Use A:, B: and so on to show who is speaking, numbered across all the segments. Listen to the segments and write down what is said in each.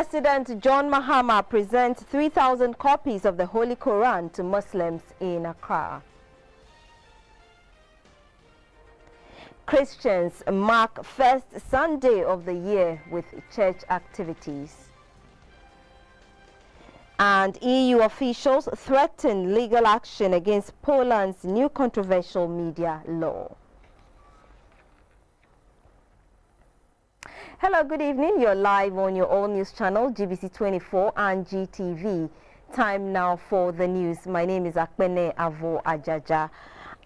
A: President John Mahama presents 3,000 copies of the Holy Quran to Muslims in Accra. Christians mark first Sunday of the year with church activities. And EU officials threaten legal action against Poland's new controversial media law. Hello, good evening. You're live on your all news channel, GBC24 and GTV. Time now for the news. My name is Akpene Avo Ajaja.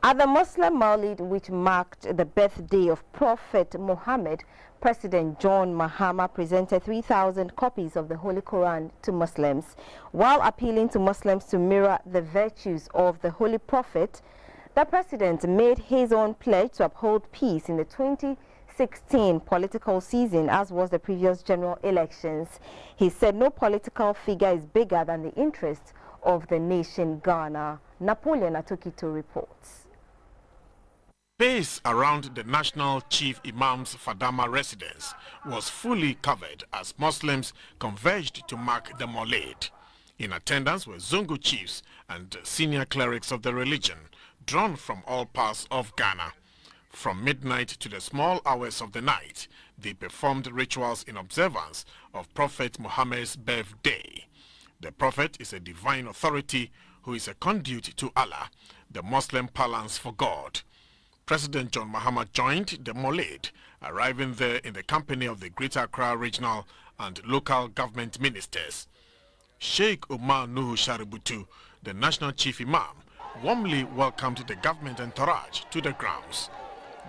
A: At the Muslim Maulid, which marked the birthday of Prophet Muhammad, President John Mahama presented 3,000 copies of the Holy Quran to Muslims. While appealing to Muslims to mirror the virtues of the Holy Prophet, the President made his own pledge to uphold peace in the 2016 political season, as was the previous general elections. He said no political figure is bigger than the interests of the nation Ghana. Napoleon Atukito reports.
B: Space around the National Chief Imam's Fadama residence was fully covered as Muslims converged to mark the Maulid. In attendance were Zongo chiefs and senior clerics of the religion, drawn from all parts of Ghana. From midnight to the small hours of the night, they performed rituals in observance of Prophet Muhammad's birthday. The Prophet is a divine authority who is a conduit to Allah, the Muslim parlance for God. President John Mahama joined the Maulid, arriving there in the company of the Greater Accra regional and local government ministers. Sheikh Umar Nuhu Shaributu, the national chief imam, warmly welcomed the government entourage to the grounds.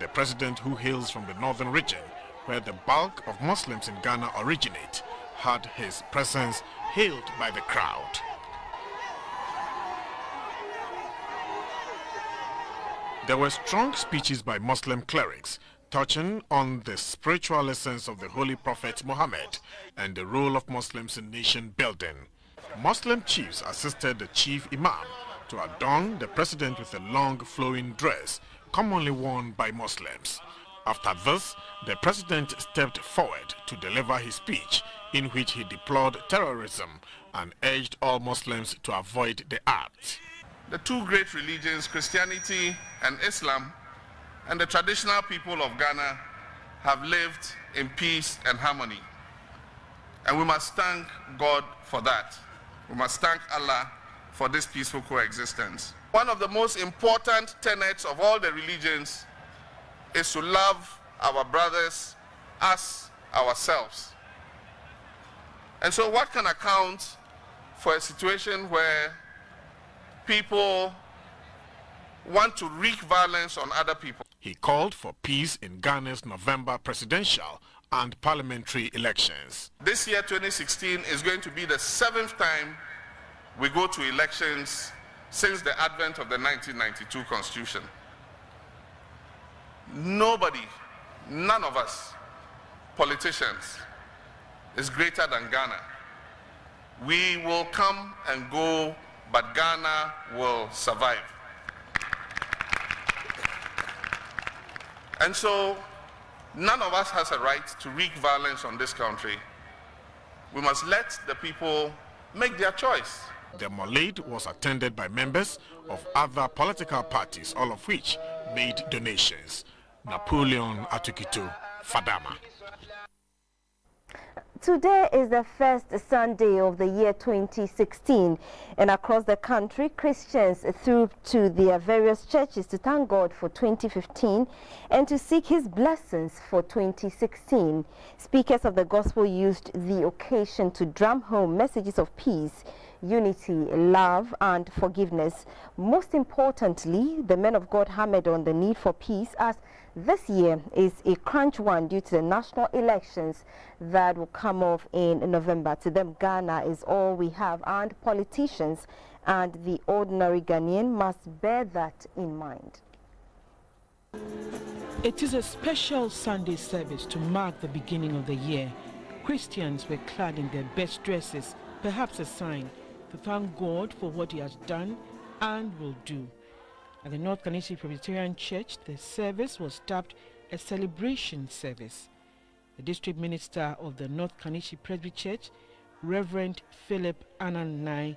B: The president, who hails from the northern region, where the bulk of Muslims in Ghana originate, had his presence hailed by the crowd. There were strong speeches by Muslim clerics touching on the spiritual essence of the Holy Prophet Muhammad and the role of Muslims in nation building. Muslim chiefs assisted the chief imam to adorn the president with a long flowing dress commonly worn by Muslims. After this, the president stepped forward to deliver his speech, in which he deplored terrorism and urged all Muslims to avoid the act.
C: The two great religions, Christianity and Islam, and the traditional people of Ghana have lived in peace and harmony. And we must thank God for that. We must thank Allah for this peaceful coexistence. One of the most important tenets of all the religions is to love our brothers as ourselves. And so what can account for a situation where people want to wreak violence on other people?
B: He called for peace in Ghana's November presidential and parliamentary elections.
C: This year, 2016, is going to be the 7th time we go to elections since the advent of the 1992 Constitution. Nobody, none of us, politicians, is greater than Ghana. We will come and go, but Ghana will survive. And so, none of us has a right to wreak violence on this country. We must let the people make their choice.
B: The Maulid was attended by members of other political parties, all of which made donations. Napoleon Atukito, Fadama.
A: Today is the first Sunday of the year 2016, and across the country, Christians threw to their various churches to thank God for 2015 and to seek His blessings for 2016. Speakers of the gospel used the occasion to drum home messages of peace, unity, love, and forgiveness. Most importantly, the men of God hammered on the need for peace, as this year is a crunch one due to the national elections that will come off in November. To them, Ghana is all we have, and politicians and the ordinary Ghanaian must bear that in mind.
D: It is a special Sunday service to mark the beginning of the year. Christians were clad in their best dresses, perhaps a sign to thank God for what He has done and will do. At the North Kaneshie Presbyterian Church, the service was dubbed a celebration service. The district minister of the North Kaneshie Presbyterian Church, Reverend Philip Ananai,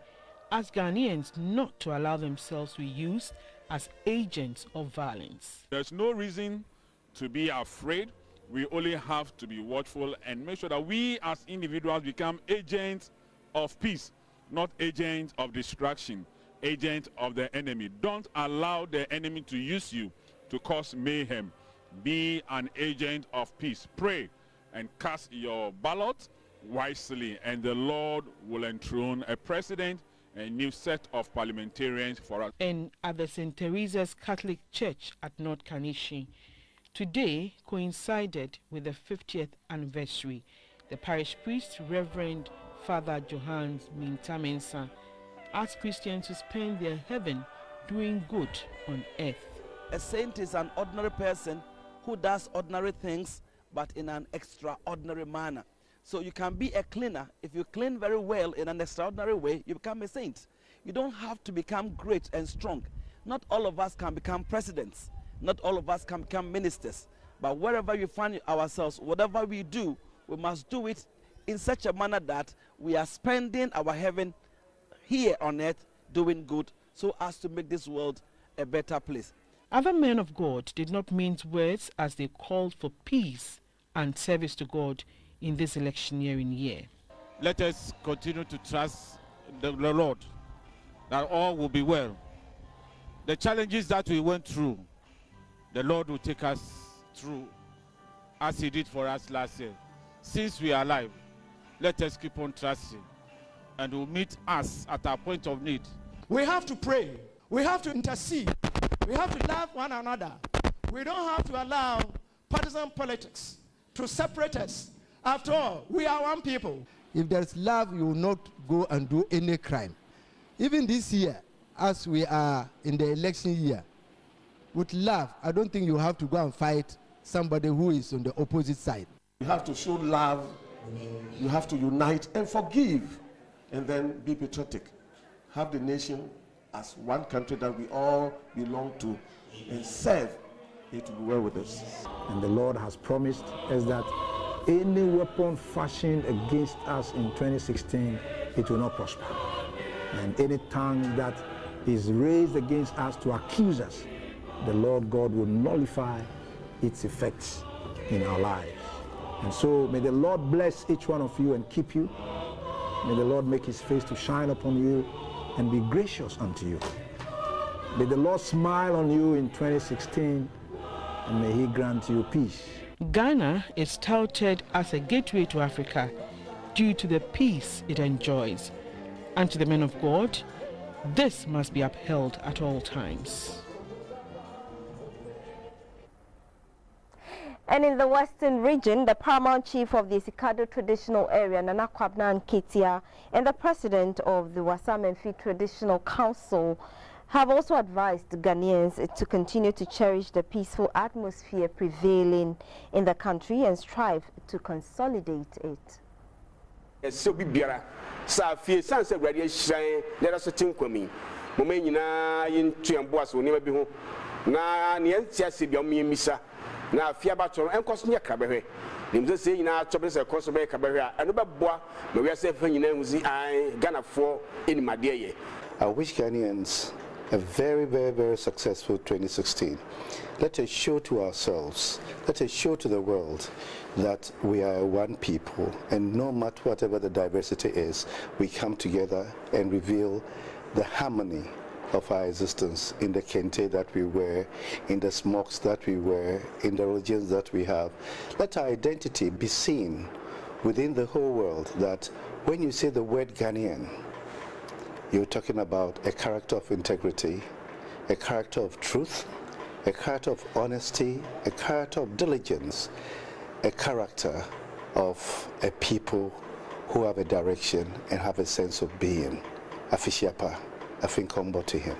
D: asked Ghanaians not to allow themselves to be used as agents of violence.
E: There's no reason to be afraid. We only have to be watchful and make sure that we as individuals become agents of peace, not agents of destruction, agents of the enemy. Don't allow the enemy to use you to cause mayhem. Be an agent of peace. Pray and cast your ballot wisely, and the Lord will enthrone a president, a new set of parliamentarians for us.
D: And at the St. Teresa's Catholic Church at North Kanishi, today coincided with the 50th anniversary. The parish priest, Reverend Father Johannes Mintamensa, asked Christians to spend their heaven doing good on earth.
F: A saint is an ordinary person who does ordinary things but in an extraordinary manner. So you can be a cleaner. If you clean very well in an extraordinary way, you become a saint. You don't have to become great and strong. Not all of us can become presidents. Not all of us can become ministers. But wherever we find ourselves, whatever we do, we must do it in such a manner that we are spending our heaven here on earth doing good so as to make this world a better place.
D: Other men of God did not mince words as they called for peace and service to God in this electioneering year.
G: Let us continue to trust the Lord that all will be well. The challenges that we went through, the Lord will take us through as He did for us last year. Since we are alive, let us keep on trusting, and He will meet us at our point of need.
H: We have to pray. We have to intercede. We have to love one another. We don't have to allow partisan politics to separate us. After all, we are one people.
I: If there's love, you will not go and do any crime. Even this year, as we are in the election year, with love, I don't think you have to go and fight somebody who is on the opposite side.
J: You have to show love, you have to unite and forgive, and then be patriotic. Have the nation as one country that we all belong to and serve. It will be well with us.
K: And the Lord has promised us that any weapon fashioned against us in 2016, it will not prosper. And any tongue that is raised against us to accuse us, the Lord God will nullify its effects in our lives. And so may the Lord bless each one of you and keep you. May the Lord make His face to shine upon you and be gracious unto you. May the Lord smile on you in 2016, and may He grant you peace.
D: Ghana is touted as a gateway to Africa due to the peace it enjoys. And to the men of God, this must be upheld at all times.
A: And in the Western region, the paramount chief of the Isikado traditional area, Nana Kwabna Nketia, and the president of the Wasamanfi Traditional Council have also advised Ghanaians to continue to cherish the peaceful atmosphere prevailing in the country and strive to consolidate it.
L: So be biara sa fie sanse grade hyan na da so tinkwami moma nyina yin tuambo aso ne bi ho na ne antia se bi o misa na afia ba toro enkoso nya krabehwe nimze se nyina tobe se koso be krabehwe a eno beboa ma wi ase fa nyina huzi an Ghana fo enimade ye.
M: I wish Ghanaians a very, very, very successful 2016. Let us show to ourselves, let us show to the world that we are one people, and no matter whatever the diversity is, we come together and reveal the harmony of our existence in the kente that we wear, in the smocks that we wear, in the religions that we have. Let our identity be seen within the whole world, that when you say the word Ghanaian, you're talking about a character of integrity, a character of truth, a character of honesty, a character of diligence, a character of a people who have a direction and have a sense of being. Afishiapa, Afinkombo to him.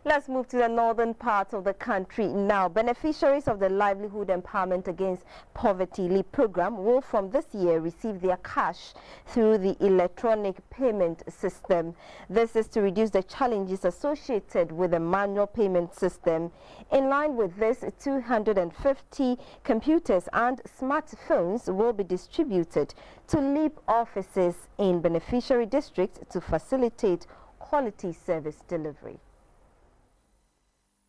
A: Let's move to the northern part of the country now. Beneficiaries of the Livelihood Empowerment Against Poverty (LEAP) program will from this year receive their cash through the electronic payment system. This is to reduce the challenges associated with the manual payment system. In line with this, 250 computers and smartphones will be distributed to LEAP offices in beneficiary districts to facilitate quality service delivery.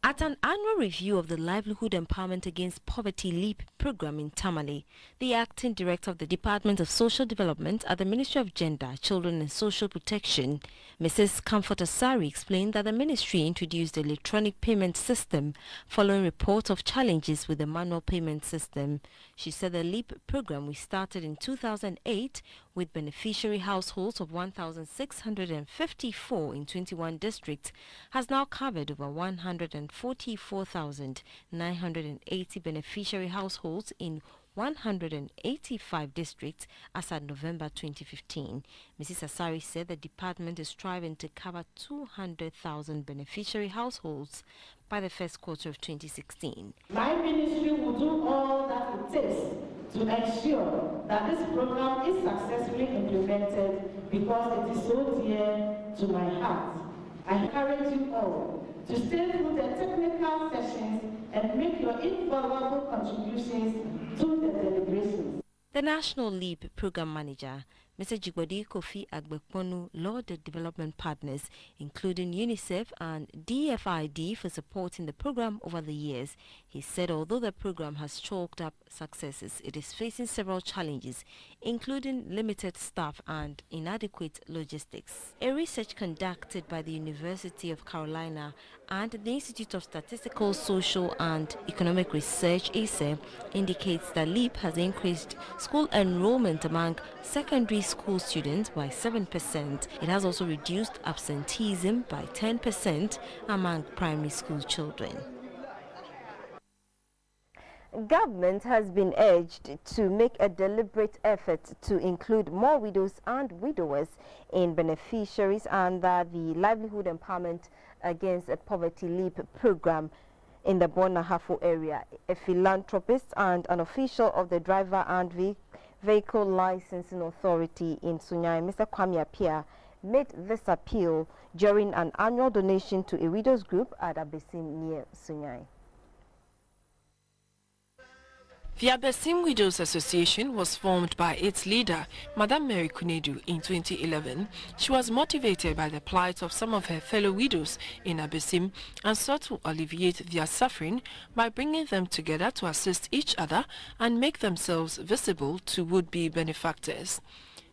A: At an annual review of the Livelihood Empowerment Against Poverty (LEAP) program in Tamale, the acting director of the Department of Social Development at the Ministry of Gender, Children and Social Protection, Mrs. Comfort Asari, explained that the ministry introduced the electronic payment system following reports of challenges with the manual payment system. She said the LEAP program, which started in 2008 with beneficiary households of 1,654 in 21 districts, has now covered over 144,980 beneficiary households in 185 districts as at November 2015. Mrs. Asari said the department is striving to cover 200,000 beneficiary households by the first quarter of 2016.
N: My ministry will do all that it takes to ensure that this program is successfully implemented because it is so dear to my heart. I encourage you all to stay through the technical sessions and make your invaluable contributions to the deliberations.
A: The National LEAP Program Manager, Mr. Jigbodi Kofi Agbekponu, lauded development partners, including UNICEF and DFID, for supporting the program over the years. He said although the program has chalked up successes, it is facing several challenges, including limited staff and inadequate logistics. A research conducted by the University of Carolina and the Institute of Statistical, Social and Economic Research, ISE, indicates that LEAP has increased school enrollment among secondary school students by 7%. It has also reduced absenteeism by 10% among primary school children. Government has been urged to make a deliberate effort to include more widows and widowers in beneficiaries under the Livelihood Empowerment Against Poverty (LEAP) program in the Bonahafo area. A philanthropist and an official of the Driver and Vehicle Licensing Authority in Sunyai, Mr. Kwame Apia, made this appeal during an annual donation to a widows group at Abesim near Sunyai.
O: The Abesim Widows Association was formed by its leader, Madam Mary Kunedu, in 2011. She was motivated by the plight of some of her fellow widows in Abesim and sought to alleviate their suffering by bringing them together to assist each other and make themselves visible to would-be benefactors.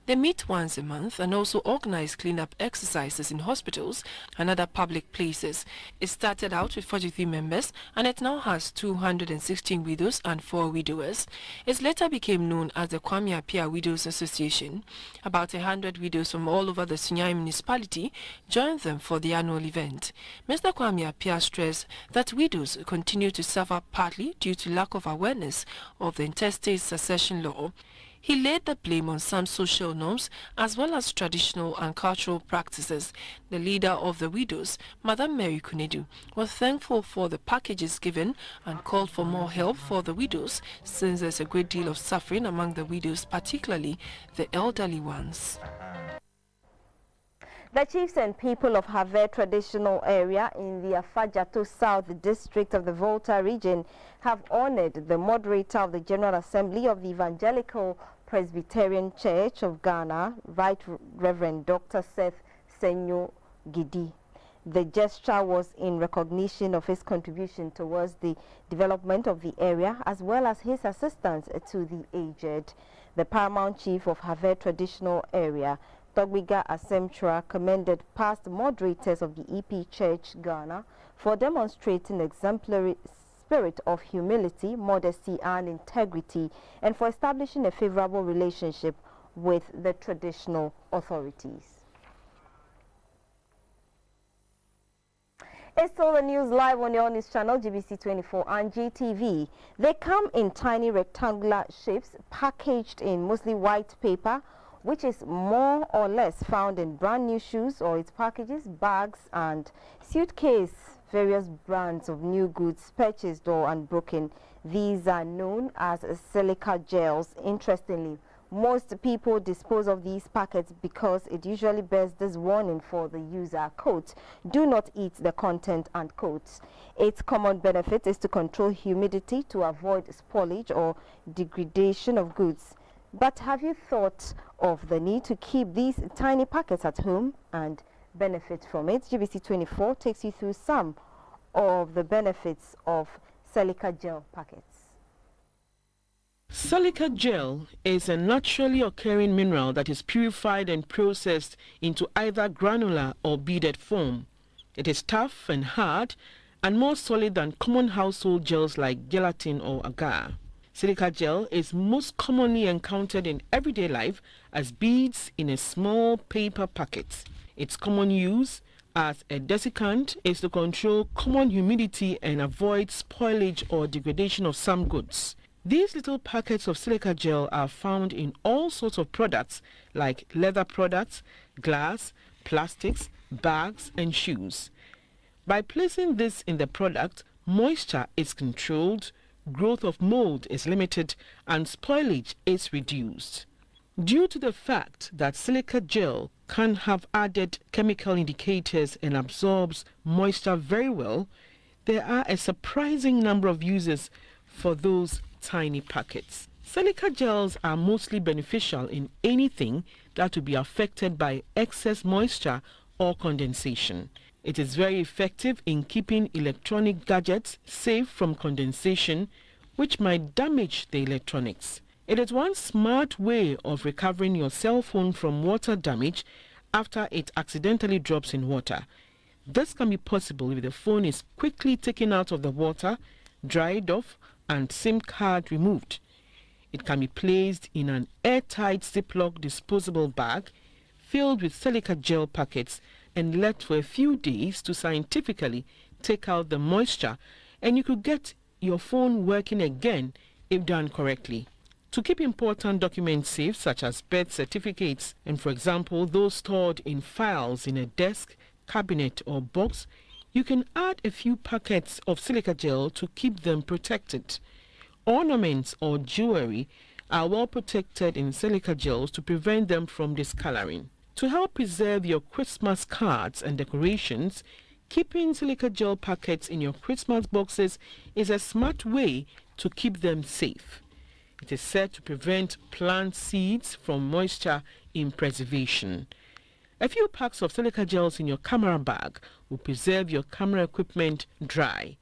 O: They meet once a month and also organize cleanup exercises in hospitals and other public places. It started out with 43 members and it now has 216 widows and 4 widowers. It later became known as the Kwame Apia Widows Association. About 100 widows from all over the Sunyai municipality joined them for the annual event. Mr. Kwame Apia stressed that widows continue to suffer partly due to lack of awareness of the intestate succession law. He laid the blame on some social norms as well as traditional and cultural practices. The leader of the widows, Madam Mary Kunedu, was thankful for the packages given and called for more help for the widows since there's a great deal of suffering among the widows, particularly the elderly ones.
A: The chiefs and people of Havre traditional area in the Afajato South district of the Volta region have honored the moderator of the General Assembly of the Evangelical Presbyterian Church of Ghana, Right Reverend Dr. Seth Senyo Gidi. The gesture was in recognition of his contribution towards the development of the area as well as his assistance to the aged. The paramount chief of Havre traditional area, Togbiga Asemchura, commended past moderators of the EP Church Ghana for demonstrating exemplary spirit of humility, modesty and integrity, and for establishing a favorable relationship with the traditional authorities. It's all the news live on your news channel, GBC24 and GTV. They come in tiny rectangular shapes packaged in mostly white paper, which is more or less found in brand new shoes or its packages, bags and suitcase various brands of new goods purchased or unbroken. These are known as silica gels. Interestingly, most people dispose of these packets because it usually bears this warning for the user, quote, "Do not eat the content," and quote. Its common benefit is to control humidity to avoid spoilage or degradation of goods. But have you thought of the need to keep these tiny packets at home and benefit from it? GBC24 takes you through some of the benefits of silica gel packets.
D: Silica gel is a naturally occurring mineral that is purified and processed into either granular or beaded form. It is tough and hard and more solid than common household gels like gelatin or agar. Silica gel is most commonly encountered in everyday life as beads in a small paper packet. Its common use as a desiccant is to control common humidity and avoid spoilage or degradation of some goods. These little packets of silica gel are found in all sorts of products like leather products, glass, plastics, bags and shoes. By placing this in the product, moisture is controlled, growth of mold is limited and spoilage is reduced. Due to the fact that silica gel can have added chemical indicators and absorbs moisture very well, there are a surprising number of uses for those tiny packets. Silica gels are mostly beneficial in anything that would be affected by excess moisture or condensation. It is very effective in keeping electronic gadgets safe from condensation, which might damage the electronics. It is one smart way of recovering your cell phone from water damage after it accidentally drops in water. This can be possible if the phone is quickly taken out of the water, dried off, and SIM card removed. It can be placed in an airtight Ziploc disposable bag filled with silica gel packets and left for a few days to scientifically take out the moisture, and you could get your phone working again if done correctly. To keep important documents safe, such as birth certificates and, for example, those stored in files in a desk, cabinet or box, you can add a few packets of silica gel to keep them protected. Ornaments or jewelry are well protected in silica gels to prevent them from discoloring. To help preserve your Christmas cards and decorations, keeping silica gel packets in your Christmas boxes is a smart way to keep them safe. It is said to prevent plant seeds from moisture in preservation. A few packs of silica gels in your camera bag will preserve your camera equipment dry.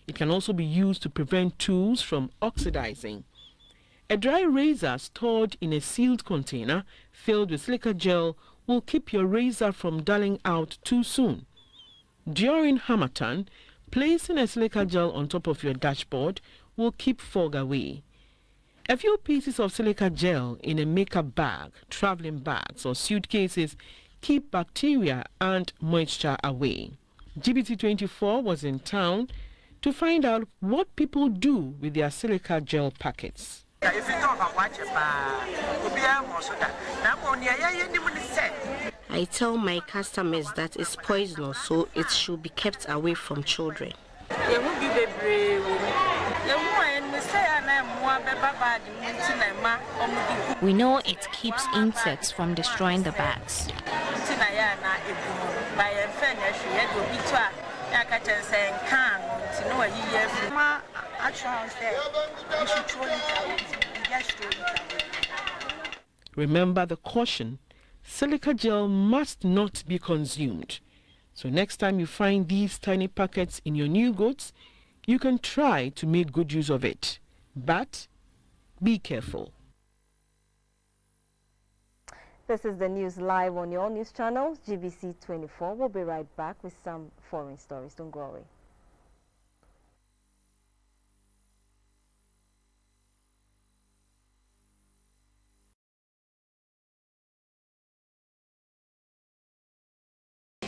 D: It can also be used to prevent tools from oxidizing. A dry razor stored in a sealed container filled with silica gel will keep your razor from dulling out too soon. During Harmattan, placing a silica gel on top of your dashboard will keep fog away. A few pieces of silica gel in a makeup bag, traveling bags or suitcases keep bacteria and moisture away. GBC24 was in town to find out what people do with their silica gel packets.
P: I tell my customers that it's poisonous, so it should be kept away from children.
Q: We know it keeps insects from destroying the bags.
D: Remember the caution, silica gel must not be consumed. So next time you find these tiny packets in your new goods, you can try to make good use of it. But be careful.
A: This is the news live on your news channel, GBC24. We'll be right back with some foreign stories. Don't go away.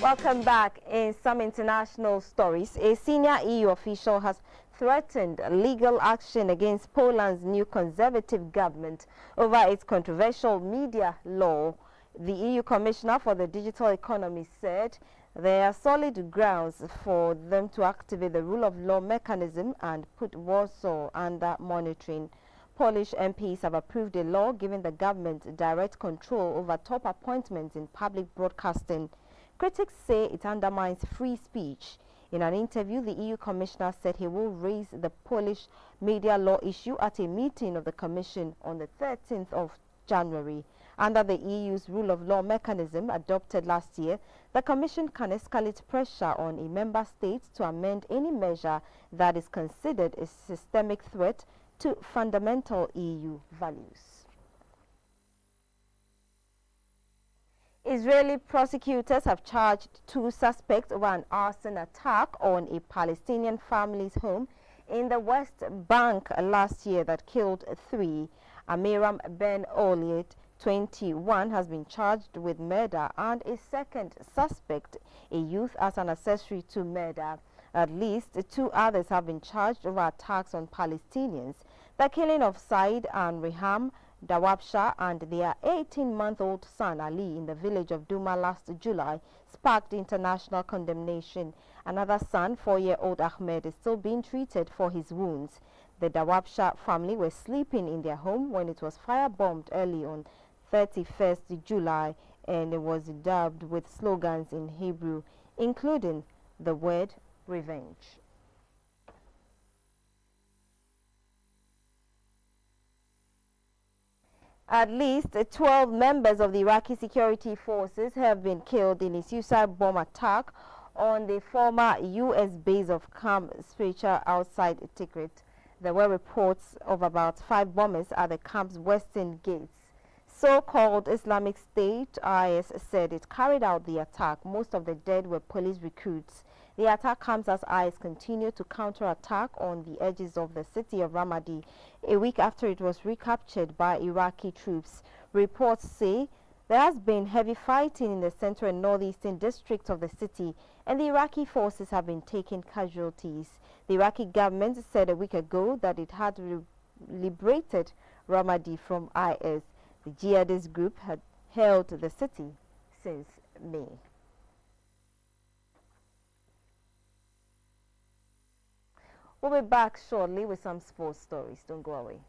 A: Welcome back. In some international stories, a senior EU official has threatened legal action against Poland's new conservative government over its controversial media law. The EU Commissioner for the Digital Economy said There are solid grounds for them to activate the rule of law mechanism and put Warsaw under monitoring. Polish MPs have approved a law giving the government direct control over top appointments in public broadcasting. Critics say it undermines free speech. In an interview, the EU Commissioner said he will raise the Polish media law issue at a meeting of the Commission on the 13th of January. Under the EU's rule of law mechanism adopted last year, the Commission can escalate pressure on a member state to amend any measure that is considered a systemic threat to fundamental EU values. Israeli prosecutors have charged 2 suspects over an arson attack on a Palestinian family's home in the West Bank last year that killed 3. Amiram Ben Oliet, 21, has been charged with murder, and a second suspect, a youth, as an accessory to murder. At least 2 others have been charged over attacks on Palestinians. The killing of Said and Reham Dawabsha and their 18-month-old son Ali in the village of Duma last July sparked international condemnation. Another son, 4-year-old Ahmed, is still being treated for his wounds. The Dawabsha family were sleeping in their home when it was firebombed early on 31st July, and it was dubbed with slogans in Hebrew, including the word revenge. At least 12 members of the Iraqi security forces have been killed in a suicide bomb attack on the former U.S. base of Camp Speicher outside Tikrit. There were reports of about 5 bombers at the camp's western gates. So-called Islamic State, IS, said it carried out the attack. Most of the dead were police recruits. The attack comes as IS continued to counterattack on the edges of the city of Ramadi, a week after it was recaptured by Iraqi troops. Reports say there has been heavy fighting in the central and northeastern districts of the city, and the Iraqi forces have been taking casualties. The Iraqi government said a week ago that it had liberated Ramadi from IS. The jihadist group had held the city since May. We'll be back shortly with some sports stories. Don't go away.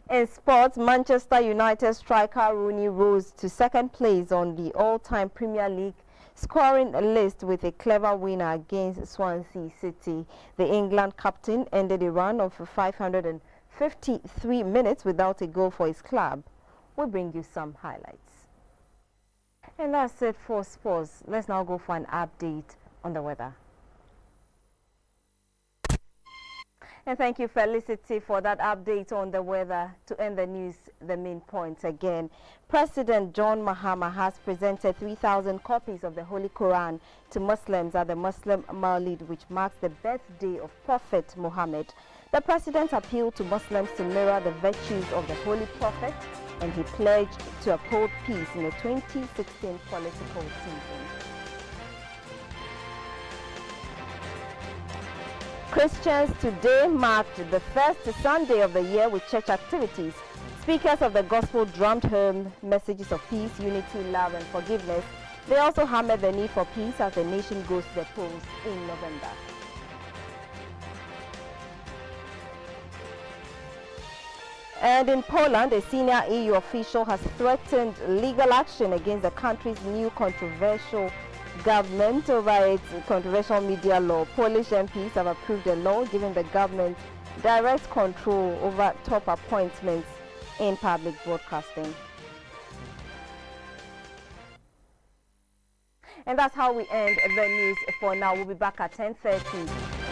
A: In sports, Manchester United striker Rooney rose to 2nd place on the all-time Premier League scoring list with a clever winner against Swansea City. The England captain ended a run of 553 minutes without a goal for his club. We'll bring you some highlights. And that's it for sports. Let's now go for an update on the weather. And thank you, Felicity, for that update on the weather. To end the news, the main points again. President John Mahama has presented 3,000 copies of the Holy Quran to Muslims at the Muslim Mawlid, which marks the birthday of Prophet Muhammad. The president appealed to Muslims to mirror the virtues of the Holy Prophet, and he pledged to uphold peace in the 2016 political season. Christians today marked the first Sunday of the year with church activities. Speakers of the gospel drummed home messages of peace, unity, love, and forgiveness. They also hammered the need for peace as the nation goes to the polls in November. And in Poland, a senior EU official has threatened legal action against the country's new controversial government over its controversial media law. Polish MPs have approved a law giving the government direct control over top appointments in public broadcasting. And that's how we end the news for now. We'll be back at 10:30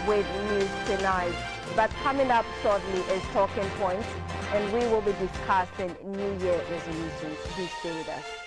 A: with news tonight. But coming up shortly is Talking Points, and we will be discussing New Year resolutions. Do stay with us.